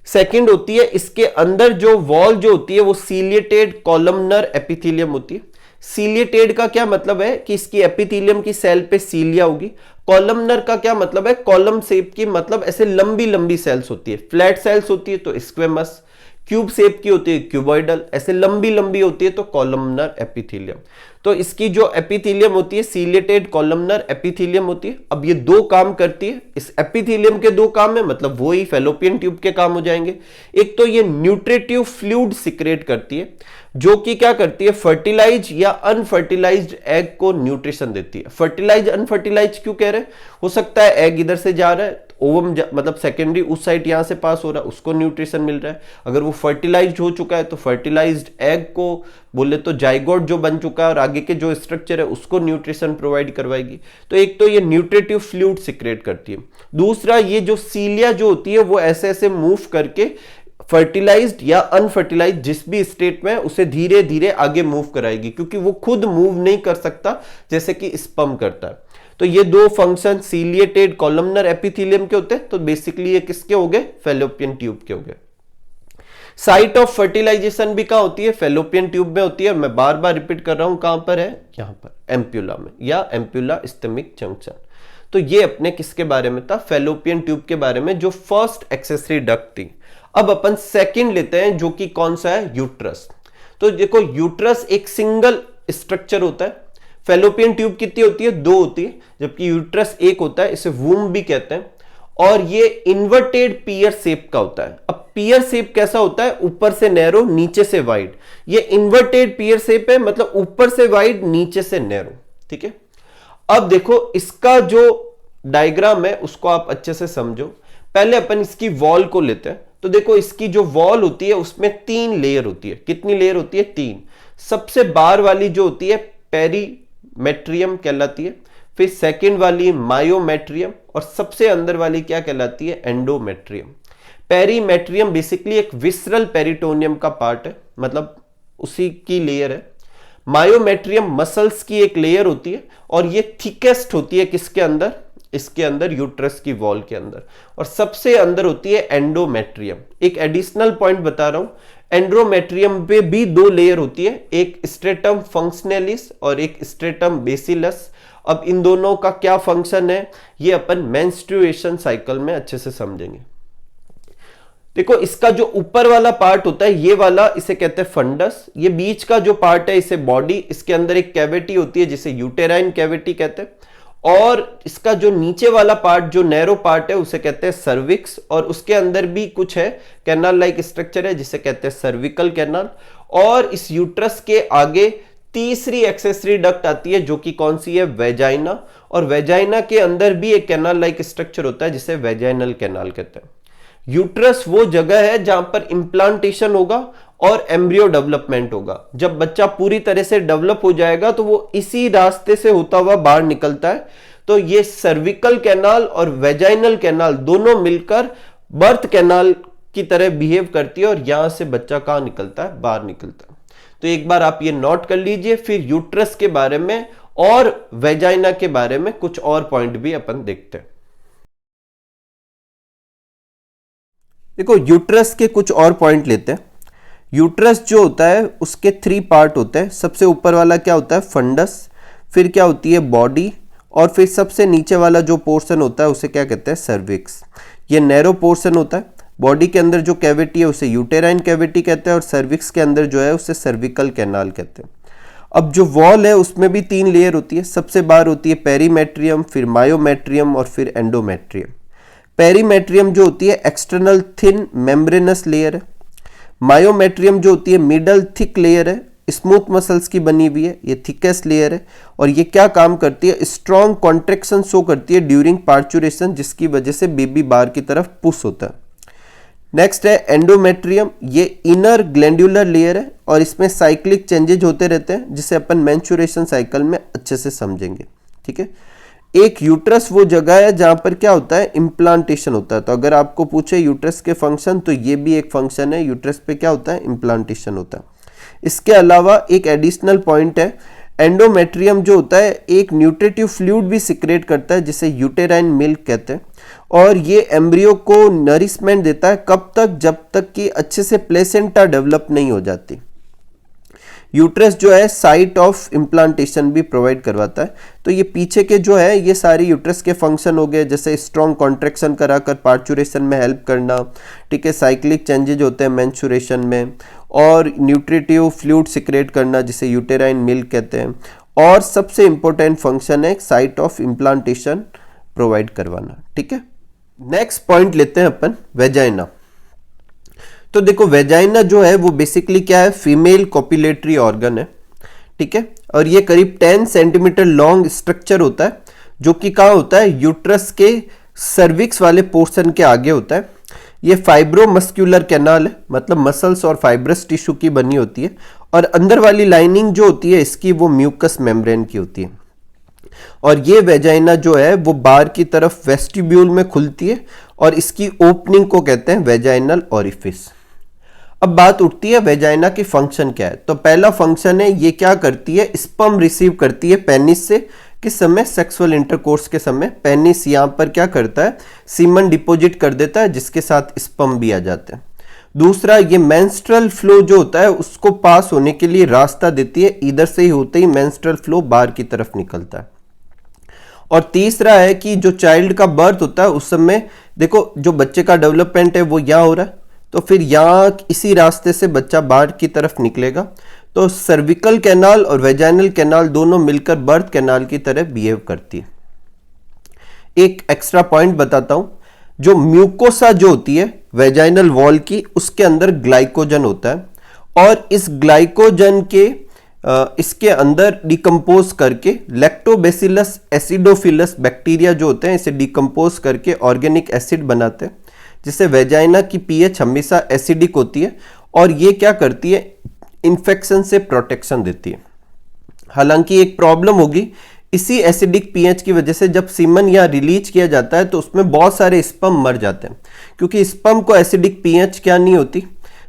सेकंड होती है इसके अंदर जो वॉल जो होती है वो सीलिएटेड कॉलमनर एपिथेलियम होती है। सीलिएटेड का क्या मतलब है? कि इसकी एपिथेलियम की सेल पे सीलिया होगी। कॉलमनर का क्या मतलब है? कॉलम शेप की, मतलब ऐसे लंबी लंबी सेल्स होती है। फ्लैट सेल्स होती है तो स्क्वेमस, क्यूब शेप की होती है क्यूबॉइडल, ऐसे लंबी लंबी होती है तो कॉलमनर एपिथेलियम। तो इसकी जो एपिथेलियम होती है सीलिएटेड कॉलमनर एपिथेलियम होती है। अब ये दो काम करती है, इस एपिथेलियम के दो काम है, मतलब वो ही फेलोपियन ट्यूब के काम हो जाएंगे। एक तो ये न्यूट्रिटिव फ्लूइड सिक्रेट करती है जो कि क्या करती है? फर्टिलाइज या अनफर्टिलाइज्ड एग को न्यूट्रिशन देती है। फर्टिलाइज अनफर्टिलाइज क्यों कह रहे हैं? हो सकता है एग इधर से जा रहा है, ओवम मतलब सेकेंडरी उस साइड यहां से पास हो रहा है, उसको न्यूट्रिशन मिल रहा है। अगर वो फर्टिलाइज्ड हो चुका है तो फर्टिलाइज्ड एग को बोले तो जाइगोट जो बन चुका है और आगे के जो स्ट्रक्चर है उसको न्यूट्रिशन प्रोवाइड करवाएगी। तो एक तो ये न्यूट्रिटिव फ्लूइड सिक्रेट करती है। दूसरा, ये जो सीलिया जो होती है वो ऐसे ऐसे मूव करके फर्टिलाइज्ड या अनफर्टिलाइज्ड जिस भी स्टेट में उसे धीरे धीरे आगे मूव कराएगी, क्योंकि वो खुद मूव नहीं कर सकता जैसे कि स्पर्म करता है। तो ये दो फंक्शन सीलिएटेड कॉलमनर एपिथेलियम के होते हैं। तो बेसिकली ये किसके हो गए? फेलोपियन ट्यूब के हो गए। साइट ऑफ फर्टिलाइजेशन भी कहां होती है? फेलोपियन ट्यूब में होती है। मैं बार बार रिपीट कर रहा हूं, कहां पर है? यहां पर, एम्प्यूला में या एम्प्यूला स्टेमिक जंक्शन। तो ये अपने किसके बारे में था? फेलोपियन ट्यूब के बारे में, जो फर्स्ट एक्सेसरी डक्ट थी। अब अपन सेकंड लेते हैं जो कि कौन सा है? यूट्रस। तो देखो यूट्रस एक सिंगल स्ट्रक्चर होता है। फेलोपियन ट्यूब कितनी होती है? 2 होती है, जबकि यूट्रस एक होता है, इसे वूम भी कहते हैं। और ये इन्वर्टेड पियर शेप का होता है। अब पियर शेप कैसा होता है? ऊपर से नैरो, नीचे से वाइड। ये इन्वर्टेड पियर शेप है, मतलब ऊपर से वाइड, नीचे से नैरो, ठीक है। अब देखो इसका जो डायग्राम है उसको आप अच्छे से समझो। पहले अपन इसकी वॉल को लेते हैं। तो देखो इसकी जो वॉल होती है उसमें 3 लेयर होती है। कितनी लेयर होती है? 3। सबसे बाहर वाली जो होती है पेरीमेट्रियम कहलाती है, फिर सेकंड वाली मायोमेट्रियम, और सबसे अंदर वाली क्या कहलाती है? एंडोमेट्रियम। पेरीमेट्रियम बेसिकली एक विसरल पेरिटोनियम का पार्ट है, मतलब उसी की लेयर है। मायोमेट्रियम मसल्स की एक लेयर होती है, और ये थिकेस्ट होती है किसके अंदर? इसके अंदर, यूट्रस की वॉल के अंदर। और सबसे अंदर होती है एंडोमेट्रियम। एक एडिशनल पॉइंट बता रहा हूं, एंडोमेट्रियम पे भी 2 लेयर होती है, एक स्ट्रेटम फंक्शनलिस और एक स्ट्रेटम बेसिलस। अब इन दोनों का क्या फंक्शन है ये अपन मेंस्ट्रुएशन साइकिल में अच्छे से समझेंगे। देखो इसका जो ऊपर वाला पार्ट होता है ये वाला, इसे कहते हैं फंडस। ये बीच का जो पार्ट है इसे बॉडी, इसके अंदर एक कैविटी होती है जिसे यूटेराइन कैविटी कहते हैं। और इसका जो नीचे वाला पार्ट, जो नैरो पार्ट है, उसे कहते हैं सर्विक्स। और उसके अंदर भी कुछ है, कैनाल लाइक स्ट्रक्चर है जिसे कहते हैं सर्विकल कैनाल। और इस यूट्रस के आगे तीसरी एक्सेसरी डक्ट आती है जो कि कौन सी है? वेजाइना। और वेजाइना के अंदर भी एक कैनाल लाइक स्ट्रक्चर होता है जिसे वेजाइनल कैनाल कहते हैं। यूट्रस वो जगह है जहां पर इंप्लांटेशन होगा और एम्ब्रियो डेवलपमेंट होगा। जब बच्चा पूरी तरह से डेवलप हो जाएगा तो वो इसी रास्ते से होता हुआ बाहर निकलता है। तो ये सर्विकल कैनाल और वेजाइनल कैनाल दोनों मिलकर बर्थ कैनाल की तरह बिहेव करती है, और यहां से बच्चा कहां निकलता है? बाहर निकलता है। तो एक बार आप ये नोट कर लीजिए, फिर यूट्रस के बारे में और वेजाइना के बारे में कुछ और पॉइंट भी अपन देखते हैं। देखो यूट्रस के कुछ और पॉइंट लेते हैं। यूट्रस जो होता है उसके 3 पार्ट होते हैं। सबसे ऊपर वाला क्या होता है, फंडस, फिर क्या होती है बॉडी, और फिर सबसे नीचे वाला जो पोर्शन होता है उसे क्या कहते हैं, सर्विक्स। ये नैरो पोर्शन होता है। बॉडी के अंदर जो कैविटी है उसे यूटेराइन कैविटी कहते हैं, और सर्विक्स के अंदर जो है उसे सर्विकल कैनाल कहते हैं। अब जो वॉल है उसमें भी 3 लेयर होती है। सबसे बाहर होती है पेरीमेट्रियम, फिर मायोमेट्रियम, और फिर एंडोमेट्रियम। पेरीमेट्रियम जो होती है एक्सटर्नल थिन मेम्ब्रेनस लेयर है। मायोमेट्रियम जो होती है मिडल थिक लेयर है, स्मूथ मसल्स की बनी हुई है, ये थिकेस्ट लेयर है। और ये क्या काम करती है, स्ट्रॉन्ग कॉन्ट्रेक्शन शो करती है ड्यूरिंग पार्चुरेशन, जिसकी वजह से बेबी बाहर की तरफ पुश होता है। नेक्स्ट है एंडोमेट्रियम, ये इनर ग्लैंडुलर लेयर है और इसमें साइक्लिक चेंजेज होते रहते हैं, जिसे अपन मेंस्ट्रुएशन साइकिल में अच्छे से समझेंगे। ठीक है, एक यूट्रस वो जगह है जहां पर क्या होता है, इम्प्लांटेशन होता है। तो अगर आपको पूछे यूट्रस के फंक्शन, तो ये भी एक फंक्शन है। यूट्रस पे क्या होता है, इम्प्लांटेशन होता है। इसके अलावा एक एडिशनल पॉइंट है, एंडोमेट्रियम जो होता है एक न्यूट्रिटिव फ्लूइड भी सिक्रेट करता है, जिसे यूटेराइन मिल्क कहते हैं। और ये एम्ब्रियो को नरिशमेंट देता है, कब तक, जब तक कि अच्छे से प्लेसेंटा डेवलप नहीं हो जाती। यूट्रस जो है साइट ऑफ इम्प्लांटेशन भी प्रोवाइड करवाता है। तो ये पीछे के जो है ये सारे यूट्रस के फंक्शन हो गए, जैसे स्ट्रॉन्ग कॉन्ट्रैक्शन कराकर पार्चुरेशन में हेल्प करना, ठीक है, साइक्लिक चेंजेज होते हैं मेंस्ट्रुएशन में, और न्यूट्रिटिव फ्लूइड सिक्रेट करना जिसे यूटेराइन मिल्क कहते हैं, और सबसे इंपॉर्टेंट फंक्शन है साइट ऑफ इम्प्लांटेशन प्रोवाइड करवाना। ठीक है, नेक्स्ट पॉइंट लेते हैं अपन, वेजाइना। तो देखो वेजाइना जो है वो बेसिकली क्या है, फीमेल कॉपुलेटरी ऑर्गन है। ठीक है, और ये करीब 10 सेंटीमीटर लॉन्ग स्ट्रक्चर होता है, जो कि कहाँ होता है, यूट्रस के सर्विक्स वाले पोर्शन के आगे होता है। ये फाइब्रोमस्क्यूलर कैनाल है, मतलब मसल्स और फाइब्रस टिश्यू की बनी होती है, और अंदर वाली लाइनिंग जो होती है इसकी वो म्यूकस मेम्ब्रेन की होती है। और ये वेजाइना जो है वो बाहर की तरफ वेस्टिब्यूल में खुलती है, और इसकी ओपनिंग को कहते हैं वेजाइनल ओरिफिस। अब बात उठती है वेजाइना की फंक्शन क्या है। तो पहला फंक्शन है, ये क्या करती है, स्पर्म रिसीव करती है पेनिस से। किस समय, सेक्सुअल इंटरकोर्स के समय। पेनिस यहां पर क्या करता है, सीमन डिपॉजिट कर देता है, जिसके साथ स्पर्म भी आ जाते हैं। दूसरा, ये मेंस्ट्रुअल फ्लो जो होता है उसको पास होने के लिए रास्ता देती है, इधर से ही होते ही मेंस्ट्रुअल फ्लो बाहर की तरफ निकलता है। और तीसरा है कि जो चाइल्ड का बर्थ होता है उस समय देखो जो बच्चे का डेवलपमेंट है वो यहाँ हो रहा है, तो फिर यहाँ इसी रास्ते से बच्चा बाहर की तरफ निकलेगा। तो सर्विकल कैनाल और वेजाइनल कैनाल दोनों मिलकर बर्थ कैनाल की तरह बिहेव करती है। एक एक्स्ट्रा पॉइंट बताता हूं, जो म्यूकोसा जो होती है वेजाइनल वॉल की, उसके अंदर ग्लाइकोजन होता है, और इस ग्लाइकोजन के इसके अंदर डिकम्पोज करके लैक्टोबैसिलस एसिडोफिलस बैक्टीरिया जो होते हैं इसे डिकम्पोज करके ऑर्गेनिक एसिड बनाते हैं, जिससे वेजाइना की पीएच हमेशा एसिडिक होती है, और ये क्या करती है, इन्फेक्शन से प्रोटेक्शन देती है। हालांकि एक प्रॉब्लम होगी, इसी एसिडिक पीएच की वजह से जब सीमन या रिलीज किया जाता है तो उसमें बहुत सारे स्पर्म मर जाते हैं, क्योंकि स्पर्म को एसिडिक पीएच क्या नहीं होती,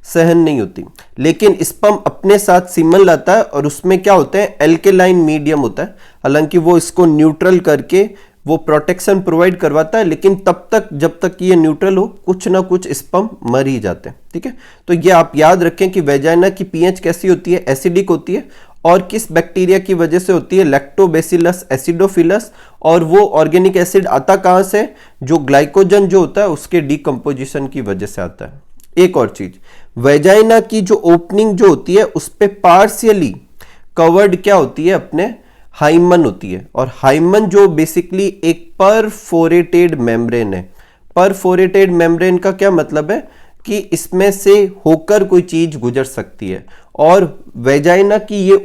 सहन नहीं होती। लेकिन स्पर्म अपने साथ सीमन लाता है, और उसमें क्या होता है, एल्केलाइन मीडियम होता है। हालांकि वो इसको न्यूट्रल करके वो प्रोटेक्शन प्रोवाइड करवाता है, लेकिन तब तक जब तक ये न्यूट्रल हो कुछ ना कुछ स्पर्म मर ही जाते हैं। ठीक है, तो ये आप याद रखें कि वेजाइना की पीएच कैसी होती है, एसिडिक होती है, और किस बैक्टीरिया की वजह से होती है, लैक्टोबैसिलस एसिडोफिलस। और वो ऑर्गेनिक एसिड आता कहां से, जो ग्लाइकोजन जो होता है उसके डिकम्पोजिशन की वजह से आता है। एक और चीज, वेजाइना की जो ओपनिंग जो होती है उस पे पार्शियली कवर्ड क्या होती है, अपने हाइमन होती है। और हाइमन जो बेसिकली एक परफोरेटेड मेम्ब्रेन है। परफोरेटेड मेम्ब्रेन का क्या मतलब है कि इसमें से होकर कोई चीज गुजर सकती है, और वेजाइना की ये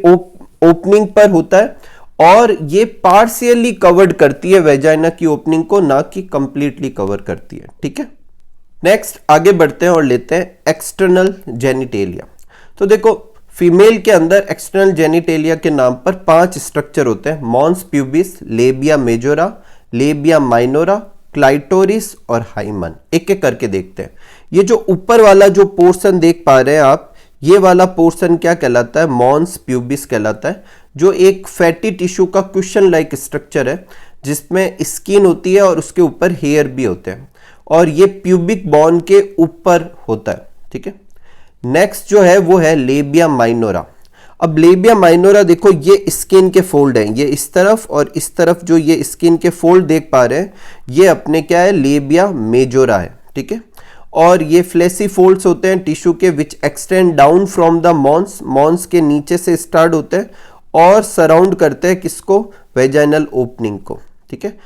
ओपनिंग पर होता है, और ये पार्शियली कवर्ड करती है वेजाइना की ओपनिंग को, ना कि कंप्लीटली कवर करती है। ठीक है, नेक्स्ट आगे बढ़ते हैं और लेते हैं एक्सटर्नल जेनिटेलिया। तो देखो फीमेल के अंदर एक्सटर्नल जेनिटेलिया के नाम पर 5 स्ट्रक्चर होते हैं, mons pubis, labia majora, labia minora, clitoris और हाइमन। एक एक करके देखते हैं। ये जो ऊपर वाला जो पोर्शन देख पा रहे हैं आप, ये वाला पोर्शन क्या कहलाता है, मॉन्स प्यूबिस कहलाता है, जो एक फैटी टिश्यू का क्वेश्चन लाइक स्ट्रक्चर है, जिसमें स्किन होती है और उसके ऊपर हेयर भी होते हैं, और ये प्यूबिक बोन के ऊपर होता है। ठीक है, नेक्स्ट जो है वो है लेबिया माइनोरा। अब लेबिया माइनोरा देखो, ये स्किन के फोल्ड हैं, ये इस तरफ और इस तरफ जो ये स्किन के फोल्ड देख पा रहे हैं, ये अपने क्या है, लेबिया मेजोरा है, ठीक है। और ये फ्लेसी फोल्ड्स होते हैं टिश्यू के, which extend down from the mons, mons के नीचे से स्टार्ट होते हैं और सराउंड करते हैं किसको, वेजाइनल ओपनिंग को, ठीक है।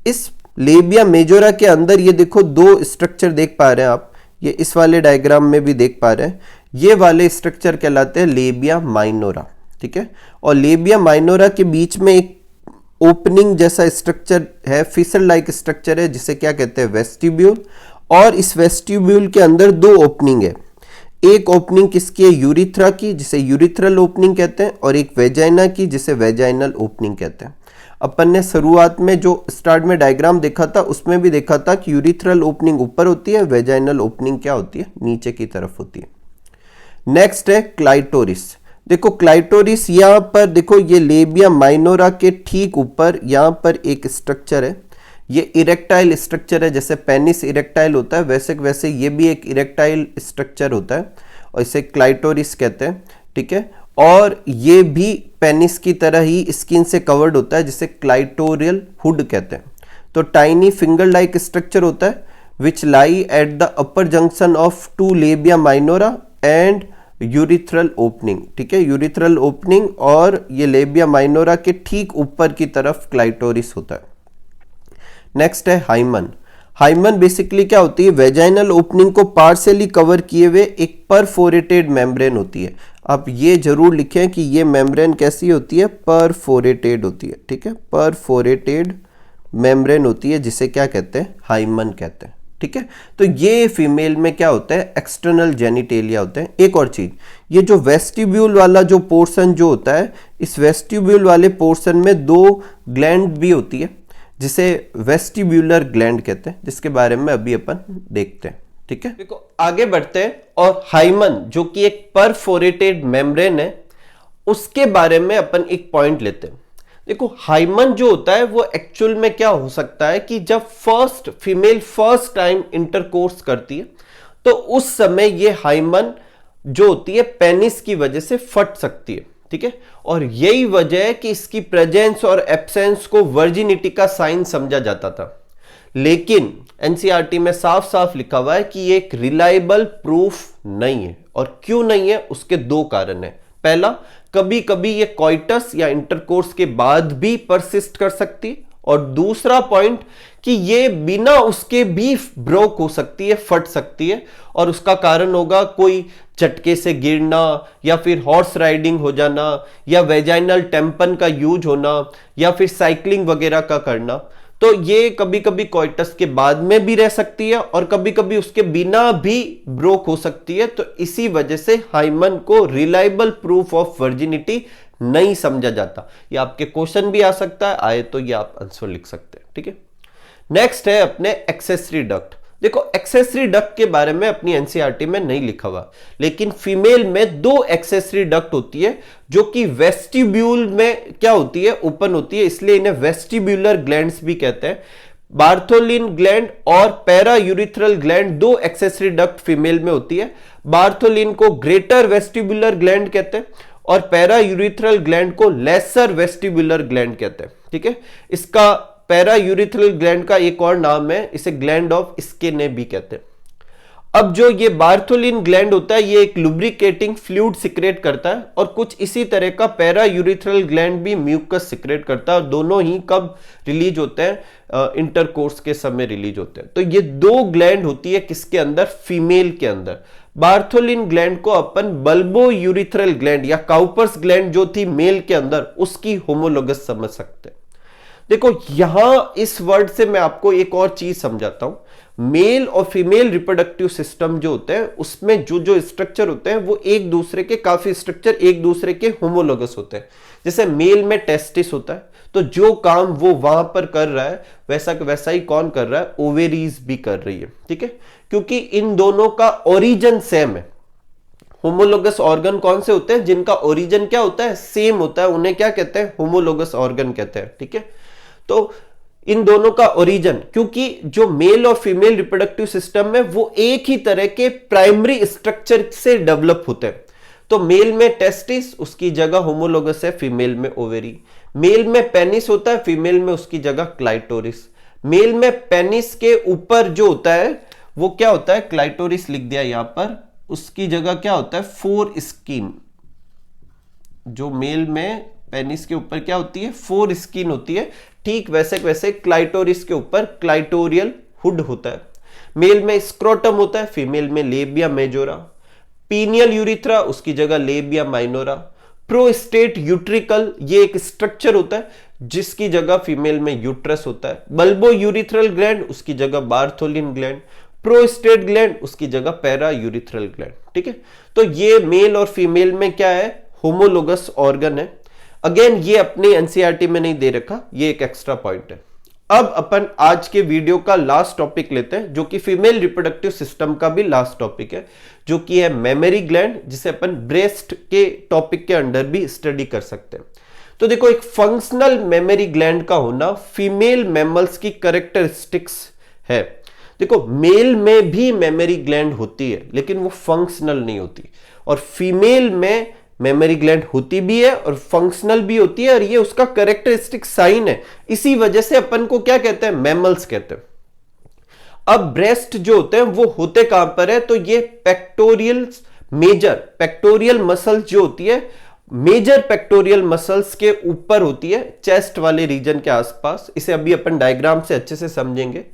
इस लेबिया मेजोरा के अंदर ये देखो दो स्ट्रक्चर देख पा रहे हैं आप, ये इस वाले डायग्राम में भी देख पा रहे हैं, ये वाले स्ट्रक्चर कहलाते हैं लेबिया माइनोरा, ठीक है। और लेबिया माइनोरा के बीच में एक ओपनिंग जैसा स्ट्रक्चर है, फिसल लाइक स्ट्रक्चर है, जिसे क्या कहते हैं, वेस्टिब्यूल। और इस वेस्टिब्यूल के अंदर दो ओपनिंग है, एक ओपनिंग किसकी है, यूरिथ्रा की, जिसे यूरिथ्रल ओपनिंग कहते हैं, और एक वेजाइना की, जिसे वेजाइनल ओपनिंग कहते हैं। अपन ने शुरुआत में जो स्टार्ट में डायग्राम देखा था उसमें भी देखा था कि यूरिथ्रल ओपनिंग ऊपर होती है, वेजाइनल ओपनिंग क्या होती है, नीचे की तरफ होती है। नेक्स्ट है क्लाइटोरिस। देखो क्लाइटोरिस यहां पर देखो, ये लेबिया माइनोरा के ठीक ऊपर यहां पर एक स्ट्रक्चर है, ये इरेक्टाइल स्ट्रक्चर है, जैसे पेनिस इरेक्टाइल होता है वैसे वैसे ये भी एक इरेक्टाइल स्ट्रक्चर होता है और इसे क्लाइटोरिस कहते हैं, ठीक है। और ये भी पेनिस की तरह ही स्किन से कवर्ड होता है, जिसे क्लाइटोरियल हुड कहते हैं। तो टाइनी फिंगर लाइक स्ट्रक्चर होता है which lie at the upper junction of two labia minora and urethral opening, ठीक है, यूरिथ्रल ओपनिंग और ये लेबिया माइनोरा के ठीक ऊपर की तरफ क्लाइटोरिस होता है। नेक्स्ट है हाइमन। हाइमन बेसिकली क्या होती है, वेजाइनल ओपनिंग को पार्शियली कवर किए हुए एक परफोरेटेड मेम्ब्रेन होती है। आप ये जरूर लिखें कि ये मेम्ब्रेन कैसी होती है, परफोरेटेड होती है, ठीक है, परफोरेटेड मेम्ब्रेन होती है, जिसे क्या कहते हैं, हाइमन कहते हैं, ठीक है। तो ये फीमेल में क्या होता है, एक्सटर्नल जेनिटेलिया होते हैं। एक और चीज, ये जो वेस्टिब्यूल वाला जो पोर्शन जो होता है, इस वेस्टिब्यूल वाले पोर्शन में दो ग्लैंड भी होती है, जिसे वेस्टिब्यूलर ग्लैंड कहते हैं, जिसके बारे में अभी अपन देखते हैं, ठीक है। देखो आगे बढ़ते हैं और हाइमन जो कि एक परफोरेटेड मेम्ब्रेन है, उसके बारे में अपन एक पॉइंट लेते हैं। देखो हाइमन जो होता है वो एक्चुअल में क्या हो सकता है कि जब फीमेल फर्स्ट टाइम इंटरकोर्स करती है तो उस समय ये हाइमन जो होती है पेनिस की वजह से फट सकती है, ठीक है। और यही वजह है कि इसकी प्रेजेंस और एब्सेंस को वर्जिनिटी का साइन समझा जाता था। लेकिन एनसीईआरटी में साफ साफ लिखा हुआ है कि ये एक रिलायबल प्रूफ नहीं है। और क्यों नहीं है, उसके दो कारण है। पहला, कभी कभी ये कॉइटस या इंटरकोर्स के बाद भी परसिस्ट कर सकती, और दूसरा पॉइंट कि ये बिना उसके भी ब्रोक हो सकती है, फट सकती है। और उसका कारण होगा कोई झटके से गिरना, या फिर हॉर्स राइडिंग हो जाना, या वेजाइनल टेम्पन का यूज होना, या फिर साइकिलिंग वगैरह का करना। तो ये कभी कभी कॉइटस के बाद में भी रह सकती है और कभी कभी उसके बिना भी ब्रोक हो सकती है। तो इसी वजह से हाइमन को रिलायबल प्रूफ ऑफ वर्जिनिटी नहीं समझा जाता। ये आपके क्वेश्चन भी आ सकता है, आए तो ये आप आंसर लिख सकते हैं, ठीक है। नेक्स्ट है अपने एक्सेसरी डक्ट। देखो एक्सेसरी डक्ट के बारे में अपनी एनसीईआरटी में नहीं लिखा हुआ, लेकिन फीमेल में दो एक्सेसरी डक्ट होती है जो कि वेस्टिब्यूल में क्या होती है, ओपन होती है, इसलिए इन्हें वेस्टिब्यूलर ग्लैंड्स भी कहते हैं। बार्थोलिन ग्लैंड और पैरा यूरिथ्रल ग्लैंड दो एक्सेसरी डक्ट फीमेल में होती है। बार्थोलिन को ग्रेटर वेस्टिब्यूलर ग्लैंड कहते हैं और पैरा यूरिथ्रल ग्लैंड को लेसर वेस्टिब्यूलर ग्लैंड कहते हैं, ठीक है। इसका पैरा यूरिथ्रल ग्लैंड का एक और नाम है, इसे ग्लैंड ऑफ स्किने भी कहते हैं। अब जो ये बार्थोलिन ग्लैंड होता है, ये एक लुब्रिकेटिंग फ्लूइड सिक्रेट करता है, और कुछ इसी तरह का पैरा यूरिथ्रल ग्लैंड भी म्यूकस सिक्रेट करता है। और दोनों ही कब रिलीज होते हैं, इंटरकोर्स के समय रिलीज होते हैं। तो ये दो ग्लैंड होती है किसके अंदर, फीमेल के अंदर। बार्थोलिन ग्लैंड को अपन बल्बो यूरिथ्रल ग्लैंड या काउपर्स ग्लैंड जो थी मेल के अंदर, उसकी होमोलोगस समझ सकते हैं। देखो यहां इस वर्ड से मैं आपको एक और चीज समझाता हूं। मेल और फीमेल रिप्रोडक्टिव सिस्टम जो होते हैं उसमें जो जो स्ट्रक्चर होते हैं वो एक दूसरे के, काफी स्ट्रक्चर एक दूसरे के होमोलोगस होते हैं। जैसे मेल में टेस्टिस होता है, तो जो काम वो वहां पर कर रहा है वैसा वैसा ही कौन कर रहा है, ओवेरीज भी कर रही है, ठीक है। क्योंकि इन दोनों का ओरिजिन सेम है। होमोलोगस ऑर्गन कौन से होते हैं, जिनका ओरिजिन क्या होता है, सेम होता है, उन्हें क्या कहते हैं, होमोलोगस ऑर्गन कहते हैं, ठीक है। तो इन दोनों का ओरिजिन, क्योंकि जो मेल और फीमेल रिप्रोडक्टिव सिस्टम में वो एक ही तरह के प्राइमरी स्ट्रक्चर से डेवलप होते हैं। तो मेल में टेस्टिस, उसकी जगह होमोलोगस है, फीमेल में ओवेरी। मेल में पेनिस होता है, फीमेल में उसकी जगह क्लाइटोरिस। मेल में पेनिस के ऊपर जो होता है वो क्या होता है, क्लाइटोरिस लिख दिया यहां पर, उसकी जगह क्या होता है, फोर स्किन। जो मेल में पेनिस के ऊपर क्या होती है, फोर स्किन होती है, ठीक वैसे वैसे क्लाइटोरिस के ऊपर क्लाइटोरियल हुड होता है। मेल में स्क्रोटम होता है, फीमेल में लेबिया मेजोरा। पीनियल यूरिथ्रा, उसकी जगह लेबिया माइनोरा। प्रोस्टेट यूट्रिकल, ये एक स्ट्रक्चर होता है जिसकी जगह फीमेल में यूट्रस होता है। बल्बो यूरिथ्रल ग्लैंड, उसकी जगह बार्थोलिन ग्लैंड। प्रोस्टेट ग्लैंड, उसकी जगह पैरा यूरिथ्रल ग्लैंड। ठीक है, तो ये मेल और फीमेल में क्या है, होमोलोगस ऑर्गन है। अगेन ये अपनी एनसीईआरटी में नहीं दे रखा, ये एक एक्स्ट्रा पॉइंट है। अब अपन आज के वीडियो का लास्ट टॉपिक लेते हैं, जो कि फीमेल रिप्रोडक्टिव सिस्टम का भी लास्ट टॉपिक है, जो कि है मेमोरी ग्लैंड, जिसे अपन ब्रेस्ट के टॉपिक के अंडर भी स्टडी कर सकते हैं। तो देखो, एक फंक्शनल मेमोरी ग्लैंड का होना फीमेल मैमल्स की कैरेक्टरिस्टिक्स है। देखो, मेल में भी मेमोरी ग्लैंड होती है, लेकिन वो फंक्शनल नहीं होती, और फीमेल में मेमोरी ग्लैंड होती भी है और फंक्शनल भी होती है, और ये उसका कैरेक्टरिस्टिक साइन है। इसी वजह से अपन को क्या कहते हैं, मैमल्स कहते हैं। अब ब्रेस्ट जो होते हैं वो होते कहां पर है, तो ये पेक्टोरियल, मेजर पेक्टोरियल मसल्स जो होती है, मेजर पेक्टोरियल मसल्स के ऊपर होती है, चेस्ट वाले रीजन के आसपास। इसे अभी अपन डायग्राम से अच्छे से समझेंगे।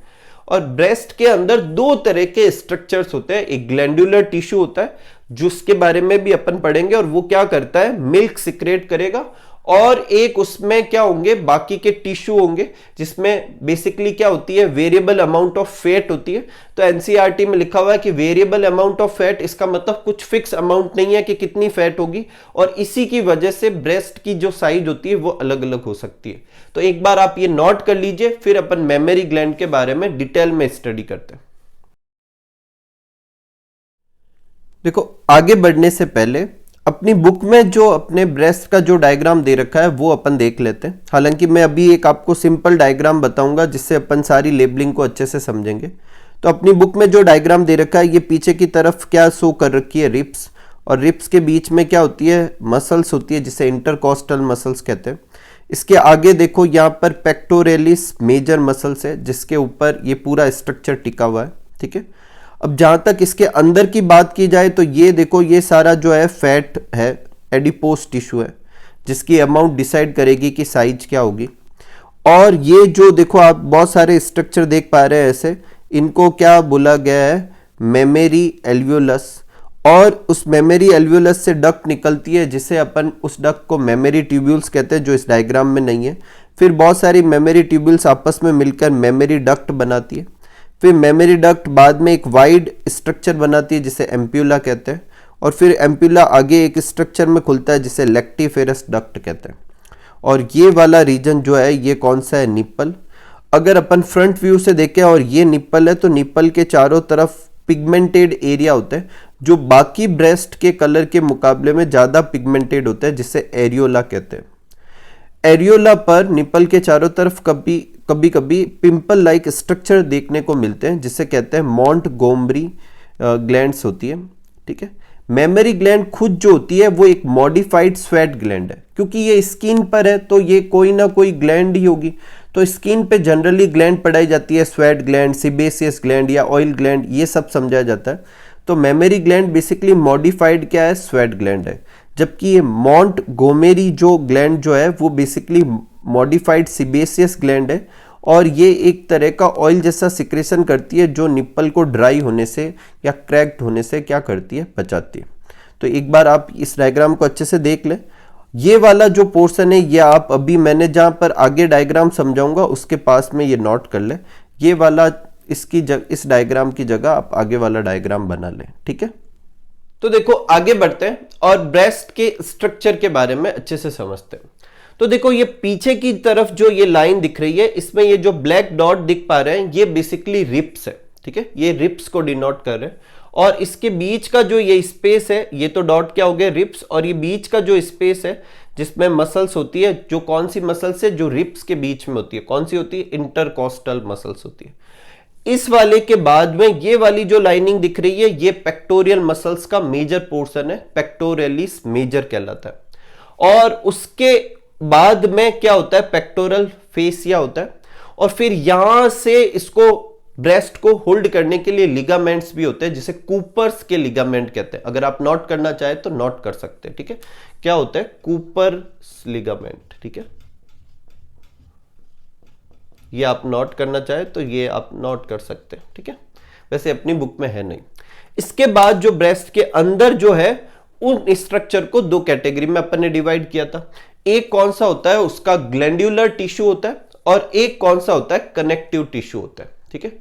और ब्रेस्ट के अंदर दो तरह के स्ट्रक्चर्स होते हैं, एक ग्लैंडुलर टिश्यू होता है जिसके बारे में भी अपन पढ़ेंगे, और वो क्या करता है, मिल्क सिक्रेट करेगा, और एक उसमें क्या होंगे, बाकी के टिश्यू होंगे जिसमें बेसिकली क्या होती है, वेरिएबल अमाउंट ऑफ फैट होती है। तो एनसीईआरटी में लिखा हुआ है कि वेरिएबल अमाउंट ऑफ फैट, इसका मतलब कुछ फिक्स अमाउंट नहीं है कि कितनी फैट होगी, और इसी की वजह से ब्रेस्ट की जो साइज होती है वो अलग अलग हो सकती है। तो एक बार आप ये नोट कर लीजिए, फिर अपन मेमोरी ग्लैंड के बारे में डिटेल में स्टडी करते हैं। देखो, आगे बढ़ने से पहले अपनी बुक में जो अपने ब्रेस्ट का जो डायग्राम दे रखा है वो अपन देख लेते हैं। हालांकि मैं अभी एक आपको सिंपल डायग्राम बताऊंगा जिससे अपन सारी लेबलिंग को अच्छे से समझेंगे। तो अपनी बुक में जो डायग्राम दे रखा है, ये पीछे की तरफ क्या शो कर रखी है, रिप्स, और रिप्स के बीच में क्या होती है, मसल्स होती है जिसे इंटरकॉस्टल मसल्स कहते हैं। इसके आगे देखो, यहाँ पर पेक्टोरेलिस मेजर मसल्स है जिसके ऊपर ये पूरा स्ट्रक्चर टिका हुआ है। ठीक है, अब जहां तक इसके अंदर की बात की जाए तो ये देखो, ये सारा जो है फैट है, एडिपोज टिश्यू है, जिसकी अमाउंट डिसाइड करेगी कि साइज क्या होगी। और ये जो देखो आप बहुत सारे स्ट्रक्चर देख पा रहे हैं ऐसे, इनको क्या बोला गया है, मेमोरी एल्वियोलस। और उस मेमोरी एल्वियोलस से डक्ट निकलती है जिसे अपन उस डक्ट को मेमोरी ट्यूब्यूल्स कहते हैं, जो इस डायग्राम में नहीं है। फिर बहुत सारी मेमोरी ट्यूब्यूल्स आपस में मिलकर मेमोरी डक्ट बनाती है। फिर मेमोरी डक्ट बाद में एक वाइड स्ट्रक्चर बनाती है जिसे एम्प्यूला कहते हैं, और फिर एम्प्यूला आगे एक स्ट्रक्चर में खुलता है जिसे लेक्टिफेरस डक्ट कहते हैं। और ये वाला रीजन जो है ये कौन सा है, निप्पल। अगर अपन फ्रंट व्यू से देखें और ये निप्पल है, तो निप्पल के चारों तरफ पिगमेंटेड एरिया होते हैं जो बाकी ब्रेस्ट के कलर के मुकाबले में ज़्यादा पिगमेंटेड होते हैं, जिसे एरियोला कहते हैं। एरियोला पर निप्पल के चारों तरफ कभी कभी पिंपल लाइक स्ट्रक्चर देखने को मिलते हैं जिसे कहते हैं मोंटगोमरी ग्लैंड्स होती है। ठीक है, मेमोरी ग्लैंड खुद जो होती है वो एक मॉडिफाइड स्वेट ग्लैंड है, क्योंकि ये स्किन पर है तो ये कोई ना कोई ग्लैंड ही होगी। तो स्किन पे जनरली ग्लैंड पढ़ाई जाती है, स्वेट ग्लैंड, सिबेसियस ग्लैंड या ऑयल ग्लैंड, ये सब समझा जाता है। तो मेमोरी ग्लैंड बेसिकली मॉडिफाइड क्या है, स्वेट ग्लैंड है, जबकि ये मोंटगोमेरी जो ग्लैंड जो है वो बेसिकली मॉडिफाइड सिबेसियस ग्लैंड है, और ये एक तरह का ऑयल जैसा सिक्रेशन करती है जो निप्पल को ड्राई होने से या क्रैक्ड होने से क्या करती है, बचाती है। तो एक बार आप इस डायग्राम को अच्छे से देख लें। ये वाला जो पोर्शन है ये आप अभी मैंने जहां पर आगे डायग्राम समझाऊंगा उसके पास में ये नोट कर लें। ये वाला इस डायग्राम की जगह आप आगे वाला डायग्राम बना लें। ठीक है, तो देखो आगे बढ़ते हैं और ब्रेस्ट के स्ट्रक्चर के बारे में अच्छे से समझते हैं। तो देखो, ये पीछे की तरफ जो ये लाइन दिख रही है, इसमें ये जो ब्लैक डॉट दिख पा रहे हैं ये बेसिकली रिप्स है। ठीक है, ये रिप्स को डिनोट कर रहे हैं, और इसके बीच का जो ये स्पेस है, ये तो डॉट क्या हो गया, रिप्स, और ये बीच का जो स्पेस है जिसमें मसल्स होती है, जो कौन सी मसल्स है, जो रिब्स के बीच में होती है, कौन सी होती है, इंटरकॉस्टल मसल्स होती है। इस वाले के बाद में ये वाली जो लाइनिंग दिख रही है, ये पेक्टोरियल मसल्स का मेजर पोर्शन है, पेक्टोरियलिस मेजर कहलाता है। और उसके बाद में क्या होता है, पेक्टोरल फेसिया होता है। और फिर यहां से इसको ब्रेस्ट को होल्ड करने के लिए लिगामेंट्स भी होते हैं, जिसे कूपर्स के लिगामेंट कहते हैं। अगर आप नोट करना चाहे तो नोट कर सकते हैं, ठीक है। क्या होता है, कूपर्स लिगामेंट, ठीक है। ये आप नोट करना चाहे तो ये आप नोट कर सकते हैं, ठीक है। वैसे अपनी बुक में है नहीं। इसके बाद जो ब्रेस्ट के अंदर जो है, उन स्ट्रक्चर को दो कैटेगरी में अपन ने डिवाइड किया था। एक कौन सा होता है, उसका ग्लैंडुलर टिश्यू होता है, और एक कौन सा होता है, कनेक्टिव टिश्यू होता है, ठीक है।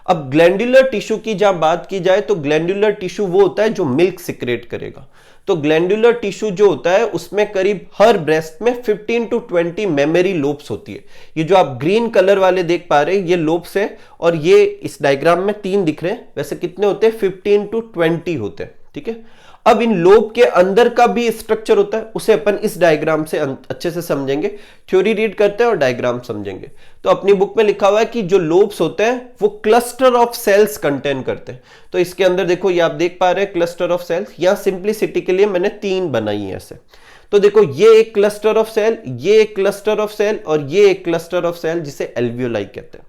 अब ग्लैंडुलर टिश्यू की जहां बात की जाए तो ग्लैंडुलर टिश्यू वो होता है जो मिल्क सिक्रेट करेगा। तो ग्लैंडुलर टिश्यू जो होता है उसमें करीब हर ब्रेस्ट में 15 to 20 मेमोरी लोब्स होती है। ये जो आप ग्रीन कलर वाले देख पा रहे हैं ये लोब्स है, और ये इस डायग्राम में 3 दिख रहे हैं। वैसे कितने होते हैं, 15 to 20 होते हैं, ठीक है। अब इन लोब के अंदर का भी स्ट्रक्चर होता है, उसे अपन इस डायग्राम से अच्छे से समझेंगे। थ्योरी रीड करते हैं और डायग्राम समझेंगे। तो अपनी बुक में लिखा हुआ है कि जो लोब्स होते हैं वो क्लस्टर ऑफ सेल्स कंटेन करते हैं। तो इसके अंदर देखो, ये आप देख पा रहे हैं क्लस्टर ऑफ सेल्स। यहां सिंप्लिसिटी के लिए मैंने 3 बनाई है ऐसे। तो देखो, ये एक क्लस्टर ऑफ सेल, ये एक क्लस्टर ऑफ सेल, और ये एक क्लस्टर ऑफ सेल, जिसे एल्वियोलाई कहते हैं।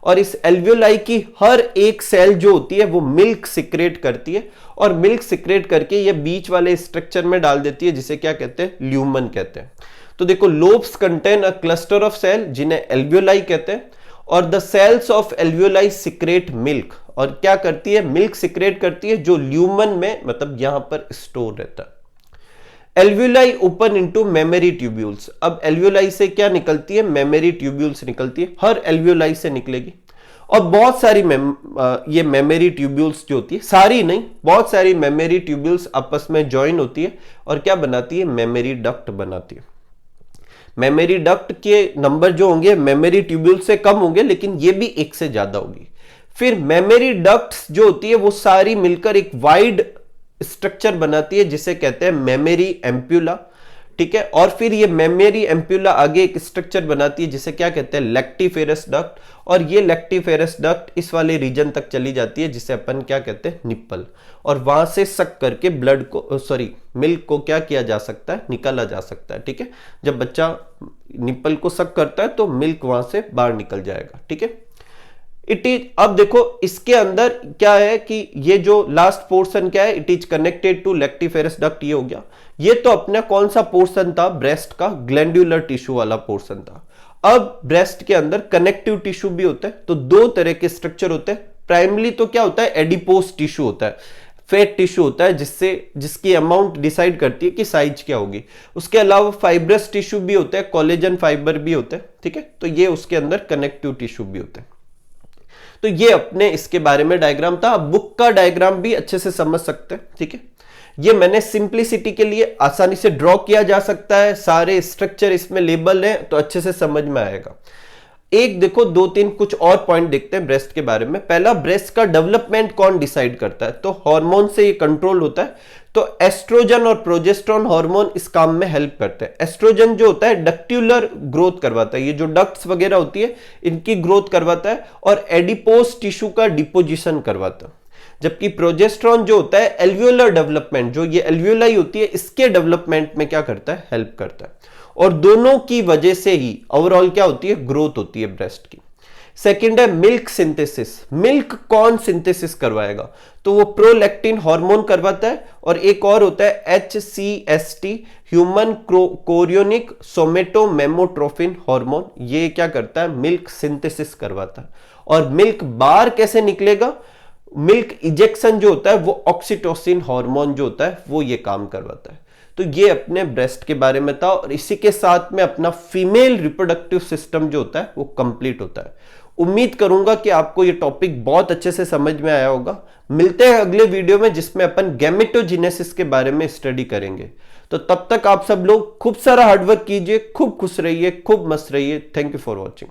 और इस एल्वियोलाई की हर एक सेल जो होती है वो मिल्क सिक्रेट करती है, और मिल्क सिक्रेट करके ये बीच वाले स्ट्रक्चर में डाल देती है, जिसे क्या कहते हैं, ल्यूमन कहते हैं। तो देखो, lobes contain a cluster of cell जिन्हें एल्वियोलाई कहते हैं, और the cells of alveoli secrete milk. और क्या करती है, मिल्क सिक्रेट करती है, जो ल्यूमन में मतलब यहां पर स्टोर रहता है। Alveoli open into mammary tubules. अब एल्वियोलाई से क्या निकलती है, मेमोरी ट्यूब्यूल्स निकलती है, हर एल्वियोलाई से निकलेगी। और बहुत सारी ये मेमोरी ट्यूब्यूल्स जो होती है, सारी नहीं, बहुत सारी मेमोरी ट्यूब्यूल्स आपस में ज्वाइन होती है, और क्या बनाती है, मेमोरी डक्ट बनाती है। मेमोरी डक्ट के नंबर जो होंगे मेमोरी ट्यूब्यूल से कम होंगे, लेकिन ये भी एक से ज्यादा होगी। फिर मेमोरी डक्ट्स जो होती है वो सारी मिलकर एक वाइड स्ट्रक्चर बनाती है, जिसे कहते हैं मेमोरी एम्प्यूला, ठीक है। और फिर ये मेमोरी एम्प्यूला आगे एक स्ट्रक्चर बनाती है, जिसे क्या कहते हैं, लैक्टिफेरस डक्ट। और ये लैक्टिफेरस डक्ट इस वाले रीजन तक चली जाती है, जिसे अपन क्या कहते हैं, निप्पल। और वहां से सक करके ब्लड को, मिल्क को क्या किया जा सकता है, निकाला जा सकता है, ठीक है। जब बच्चा निप्पल को सक करता है तो मिल्क वहां से बाहर निकल जाएगा, ठीक है। इट इज, अब देखो इसके अंदर क्या है कि ये जो लास्ट पोर्शन क्या है, it is connected to lactiferous duct. ये हो गया। ये तो अपना कौन सा पोर्शन था, ब्रेस्ट का ग्लैंडुलर टिश्यू वाला पोर्शन था। अब ब्रेस्ट के अंदर कनेक्टिव टिश्यू भी होता है। तो 2 तरह के स्ट्रक्चर होते हैं। प्राइमरी तो क्या होता है, एडिपोस टिश्यू होता है, फैट टिश्यू होता है, जिसकी अमाउंट डिसाइड करती है कि साइज क्या होगी। उसके अलावा फाइब्रस टिश्यू भी होता है, कोलेजन फाइबर भी होते हैं, ठीक है। तो ये उसके अंदर कनेक्टिव टिश्यू भी होते हैं। तो ये अपने इसके बारे में डायग्राम था। बुक का डायग्राम भी अच्छे से समझ सकते हैं, ठीक है। ये मैंने सिंप्लिसिटी के लिए आसानी से ड्रॉ किया जा सकता है, सारे स्ट्रक्चर इसमें लेबल हैं तो अच्छे से समझ में आएगा। एक देखो, 2-3 कुछ और पॉइंट देखते हैं ब्रेस्ट के बारे में। पहला, ब्रेस्ट का डेवलपमेंट कौन डिसाइड करता है, तो हार्मोन से ये कंट्रोल होता है। तो एस्ट्रोजन और प्रोजेस्टेरोन हार्मोन इस काम में हेल्प करते हैं। एस्ट्रोजन जो होता है डक्ट्यूलर ग्रोथ करवाता है, ये जो डक्ट्स वगैरह होती है इनकी ग्रोथ करवाता है, और एडिपोस टिश्यू का डिपोजिशन करवाता है। जबकि प्रोजेस्टेरोन जो होता है एल्वियोलर डेवलपमेंट, जो ये एल्वियोलाई होती है इसके डेवलपमेंट में क्या करता है, हेल्प करता है। और दोनों की वजह से ही ओवरऑल क्या होती है, ग्रोथ होती है ब्रेस्ट की। सेकंड है मिल्क सिंथेसिस। मिल्क कौन सिंथेसिस करवाएगा, तो वो प्रोलैक्टिन हार्मोन करवाता है। और एक और होता है HCST, ह्यूमन कोरियोनिक सोमेटोमेमोट्रोफिन हार्मोन। ये क्या करता है, मिल्क सिंथेसिस करवाता है। और मिल्क बाहर कैसे निकलेगा, मिल्क इजेक्शन जो होता है वो ऑक्सीटोसिन हार्मोन जो होता है वो ये काम करवाता है। तो ये अपने ब्रेस्ट के बारे में था, और इसी के साथ में अपना फीमेल रिप्रोडक्टिव सिस्टम जो होता है वो कंप्लीट होता है। उम्मीद करूंगा कि आपको ये टॉपिक बहुत अच्छे से समझ में आया होगा। मिलते हैं अगले वीडियो में, जिसमें अपन गैमेटोजेनेसिस के बारे में स्टडी करेंगे। तो तब तक आप सब लोग खूब सारा हार्डवर्क कीजिए, खूब खुश रहिए, खूब मस्त रहिए। Thank you for watching.